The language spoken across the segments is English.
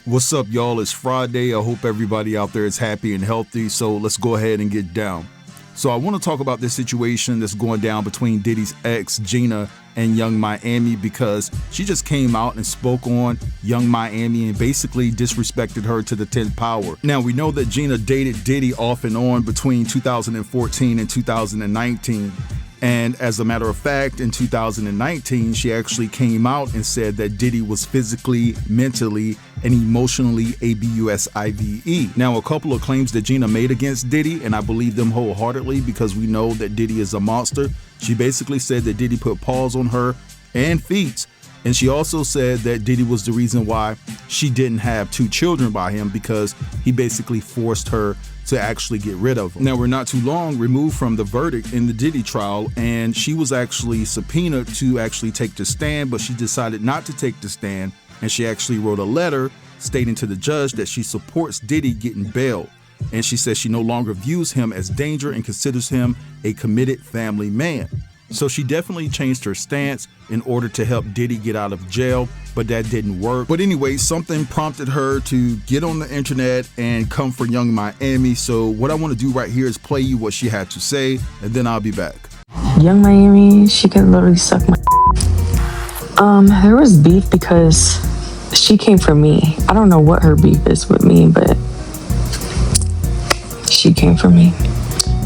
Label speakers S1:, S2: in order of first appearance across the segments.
S1: What's up, y'all? It's Friday. I hope everybody out there is happy and healthy. So let's go ahead and get down. So I want to talk about this situation that's going down between Diddy's ex, Gina, and Yung Miami, because she just came out and spoke on Yung Miami and basically disrespected her to the 10th power. Now, we know that Gina dated Diddy off and on between 2014 and 2019. And as a matter of fact, in 2019, she actually came out and said that Diddy was physically, mentally, and emotionally abusive. Now, a couple of claims that Gina made against Diddy, and I believe them wholeheartedly because we know that Diddy is a monster. She basically said that Diddy put paws on her and feet. And she also said that Diddy was the reason why she didn't have 2 children by him, because he basically forced her to actually get rid of them. Now, we're not too long removed from the verdict in the Diddy trial, and she was actually subpoenaed to actually take the stand, but she decided not to take the stand, and she actually wrote a letter stating to the judge that she supports Diddy getting bail. And she says she no longer views him as danger and considers him a committed family man. So she definitely changed her stance in order to help Diddy get out of jail, but that didn't work. But anyway, something prompted her to get on the internet and come for Yung Miami. So what I want to do right here is play you what she had to say, and then I'll be back.
S2: Yung Miami, she could literally suck my there was beef because she came for me. I don't know what her beef is with me, but she came for me.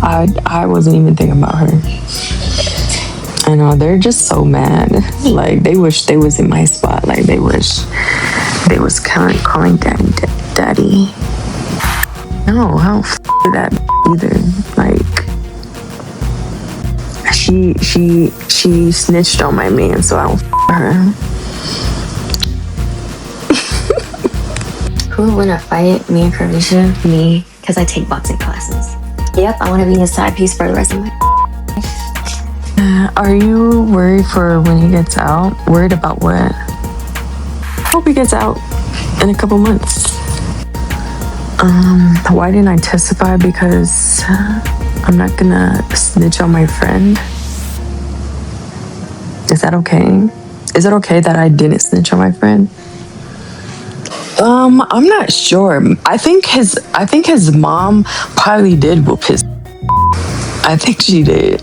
S2: I wasn't even thinking about her. I know, they're just so mad. Like, they wish they was in my spot. Like, they wish they was calling daddy. No, I don't that either. Like, she snitched on my man, so I don't her.
S3: Who would win a fight? Me and Curvisha? Me, because I take boxing classes. Yep, I want to be his side piece for the rest of my
S2: Are you worried for when he gets out? Worried about what? I hope he gets out in a couple months. Why didn't I testify? Because I'm not gonna snitch on my friend. Is that okay? Is it okay that I didn't snitch on my friend? I'm not sure. I think his mom probably did whoop his. I think she did.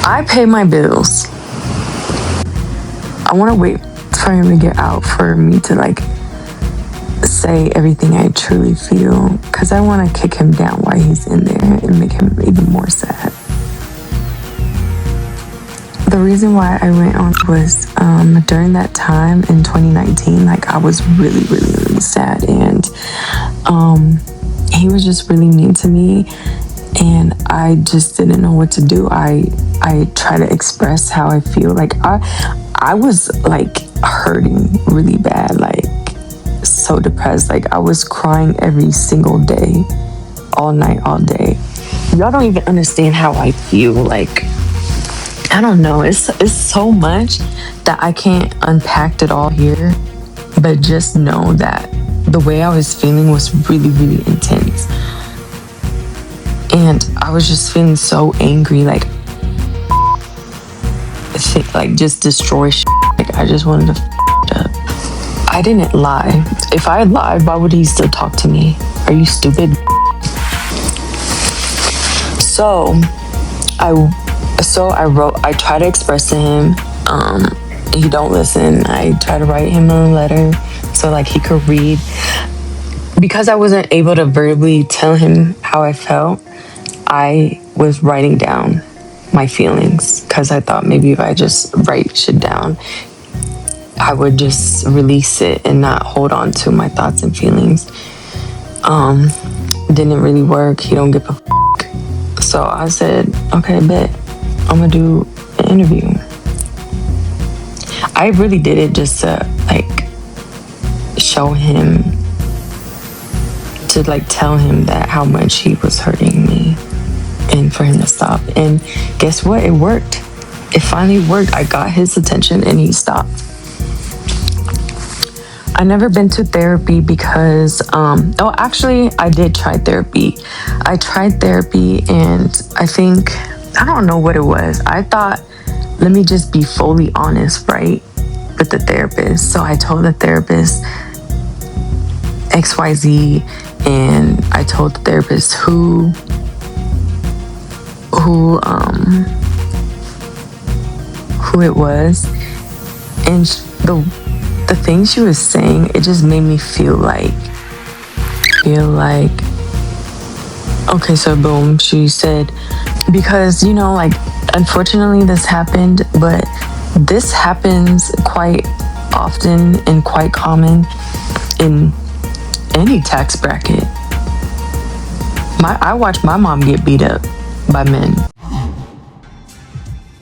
S2: I pay my bills. I want to wait for him to get out for me to like say everything I truly feel, because I want to kick him down while he's in there and make him even more sad. The reason why I went on was during that time in 2019, like I was really, really, really sad, and he was just really mean to me. And I just didn't know what to do. I try to express how I feel. Like I was like hurting really bad, like so depressed. Like I was crying every single day, all night, all day. Y'all don't even understand how I feel. Like, I don't know. It's so much that I can't unpack it all here. But just know that the way I was feeling was really, really intense. And I was just feeling so angry, like just destroy shit. Like I just wanted to up. I didn't lie. If I had lied, why would he still talk to me? Are you stupid? So I tried to express to him. He don't listen. I tried to write him a letter so like he could read. Because I wasn't able to verbally tell him how I felt, I was writing down my feelings, because I thought maybe if I just write shit down, I would just release it and not hold on to my thoughts and feelings. Didn't really work. He don't give a f. So I said, okay, bet I'm gonna do an interview. I really did it just to like show him, to like tell him that how much he was hurting me, and for him to stop. And guess what? It worked. It finally worked. I got his attention and he stopped. I never been to therapy because, actually I did try therapy. I tried therapy and I don't know what it was. I thought, let me just be fully honest, right? with the therapist. So I told the therapist XYZ, and I told the therapist who it was, and the thing she was saying, it just made me feel like okay, so boom, she said, because like, unfortunately this happened, but this happens quite often and quite common in any tax bracket. I watched my mom get beat up by men.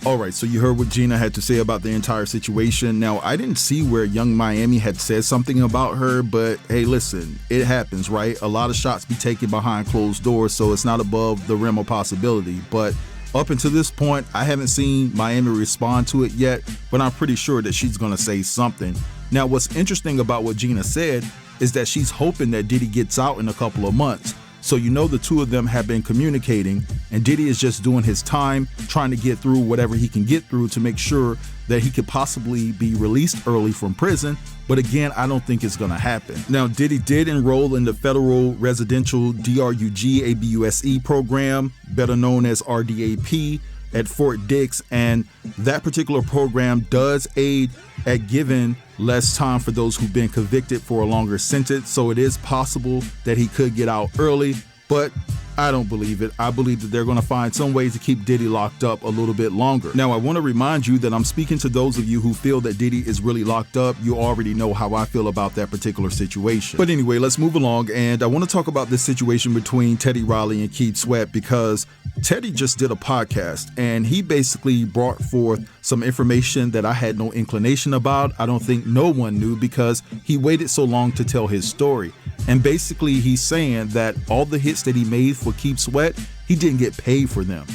S1: All right, so you heard what Gina had to say about the entire situation. Now, I didn't see where Yung Miami had said something about her, but hey, listen, it happens, right? A lot of shots be taken behind closed doors, so it's not above the realm of possibility. But up until this point, I haven't seen Miami respond to it yet, but I'm pretty sure that she's gonna say something. Now, what's interesting about what Gina said is that she's hoping that Diddy gets out in a couple of months. So the two of them have been communicating, and Diddy is just doing his time, trying to get through whatever he can get through to make sure that he could possibly be released early from prison. But again, I don't think it's going to happen. Now, Diddy did enroll in the Federal Residential DRUG ABUSE program, better known as RDAP, at Fort Dix, and that particular program does aid at giving less time for those who've been convicted for a longer sentence. So it is possible that he could get out early, but I don't believe it. I believe that they're going to find some ways to keep Diddy locked up a little bit longer. Now, I want to remind you that I'm speaking to those of you who feel that Diddy is really locked up. You already know how I feel about that particular situation. But anyway, let's move along. And I want to talk about this situation between Teddy Riley and Keith Sweat, because Teddy just did a podcast and he basically brought forth some information that I had no inclination about. I don't think no one knew, because he waited so long to tell his story. And basically he's saying that all the hits that he made for Keith Sweat, he didn't get paid for them.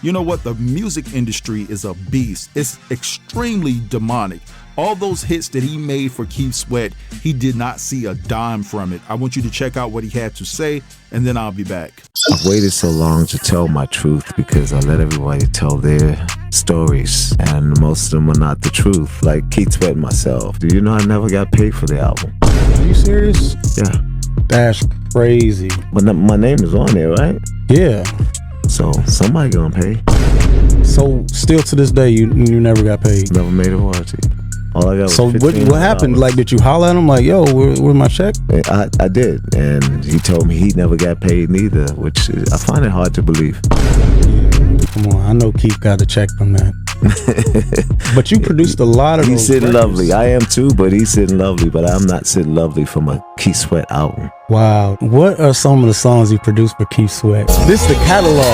S1: You know what? The music industry is a beast. It's extremely demonic. All those hits that he made for Keith Sweat, he did not see a dime from it. I want you to check out what he had to say, and then I'll be back.
S4: I've waited so long to tell my truth because I let everybody tell their stories, and most of them are not the truth. Like Keith Sweat and myself. Do you know I never got paid for the album?
S5: Are you serious?
S4: Yeah.
S5: That's crazy.
S4: But my name is on there, right?
S5: Yeah.
S4: So somebody gonna pay.
S5: So still to this day, you never got paid?
S4: Never made a royalty. All I got was
S5: So what happened? Like, did you holler at him like, yo, where's my check?
S4: I did, and he told me he never got paid neither, which I find it hard to believe.
S5: Come on, I know Keith got a check from that. But you produced a lot of
S4: He's
S5: those
S4: sitting
S5: records.
S4: lovely. I am too, but he's sitting lovely. But I'm not sitting lovely from a Keith Sweat album.
S5: Wow. What are some of the songs you produced for Keith Sweat? This is the catalog.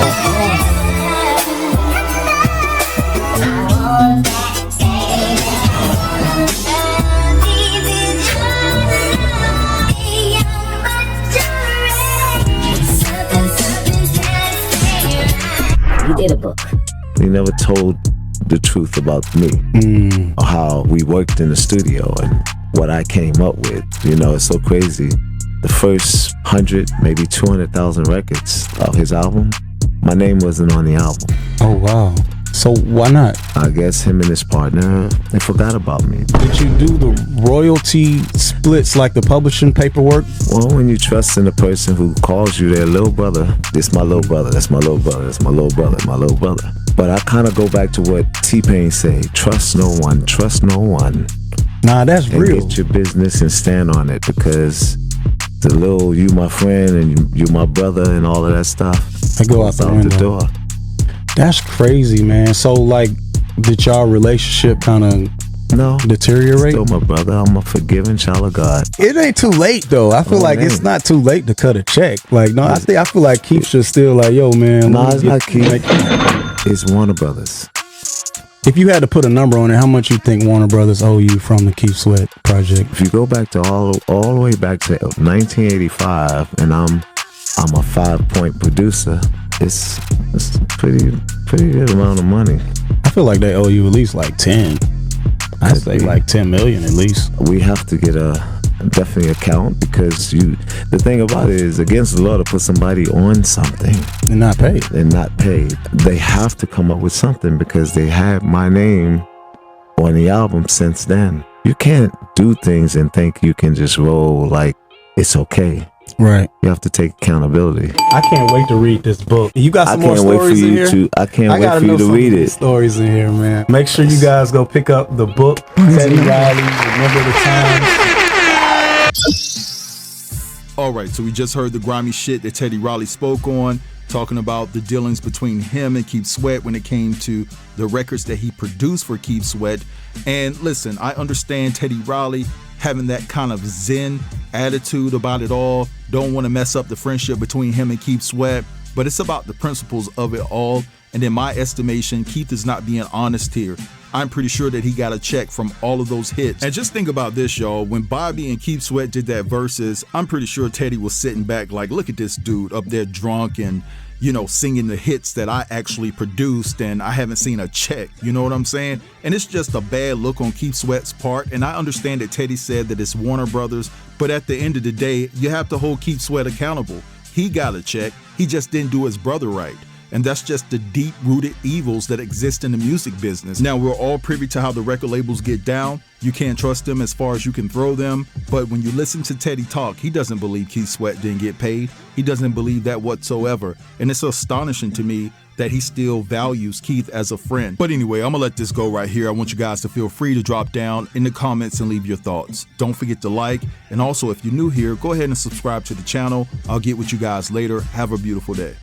S3: You did a book.
S4: He never told the truth about me, or how we worked in the studio and what I came up with. You know, it's so crazy. The first 100, maybe 200,000 records of his album, my name wasn't on the album.
S5: Oh, wow. So why not?
S4: I guess him and his partner, they forgot about me.
S5: Did you do the royalty splits like the publishing paperwork?
S4: Well, when you trust in a person who calls you their little brother, this my little brother, that's my little brother, that's my little brother, my little brother. But I kind of go back to what T-Pain said, trust no one, trust no one.
S5: Nah, that's
S4: and
S5: real.
S4: Get your business and stand on it, because the little you my friend and you my brother and all of that stuff,
S5: I go out the
S4: door.
S5: That's crazy, man. So like, did y'all relationship kind of deteriorate?
S4: Still my brother. I'm a forgiving child of God.
S5: It ain't too late though. I feel like it's not too late to cut a check. Like, no, I feel like Keith should still like, yo, man.
S4: No, it's not Keith. It's Warner Brothers.
S5: If you had to put a number on it, how much you think Warner Brothers owe you from the Keith Sweat project?
S4: If you go back to all the way back to 1985, and I'm a 5-point producer, it's pretty good amount of money.
S5: I feel like they owe you at least like 10. I'd say like 10 million at least.
S4: We have to get definitely a count, because the thing about it is, against the law to put somebody on something
S5: and not paid.
S4: They have to come up with something, because they had my name on the album since then. you can't do things and think you can just roll like it's okay.
S5: Right.
S4: You have to take accountability.
S5: I can't wait to read this book. You got some more
S4: I can't wait for
S5: stories in
S4: you
S5: here?
S4: to. I can't wait for you to read it.
S5: Stories in here, man. Make sure you guys go pick up the book. Teddy Riley, Remember the Time.
S1: All right, so we just heard the grimy shit that Teddy Riley spoke on, talking about the dealings between him and Keith Sweat when it came to the records that he produced for Keith Sweat. And listen, I understand Teddy Riley having that kind of zen attitude about it all, don't want to mess up the friendship between him and Keith Sweat, but it's about the principles of it all. And in my estimation, Keith is not being honest here. I'm pretty sure that he got a check from all of those hits. And just think about this, y'all. When Bobby and Keith Sweat did that verses, I'm pretty sure Teddy was sitting back like, look at this dude up there drunk and, you know, singing the hits that I actually produced, and I haven't seen a check. You know what I'm saying? And it's just a bad look on Keith Sweat's part. And I understand that Teddy said that it's Warner Brothers, but at the end of the day, you have to hold Keith Sweat accountable. He got a check. He just didn't do his brother right. And that's just the deep-rooted evils that exist in the music business. Now, we're all privy to how the record labels get down. You can't trust them as far as you can throw them. But when you listen to Teddy talk, he doesn't believe Keith Sweat didn't get paid. He doesn't believe that whatsoever. And it's astonishing to me that he still values Keith as a friend. But anyway, I'm gonna let this go right here. I want you guys to feel free to drop down in the comments and leave your thoughts. Don't forget to like. And also, if you're new here, go ahead and subscribe to the channel. I'll get with you guys later. Have a beautiful day.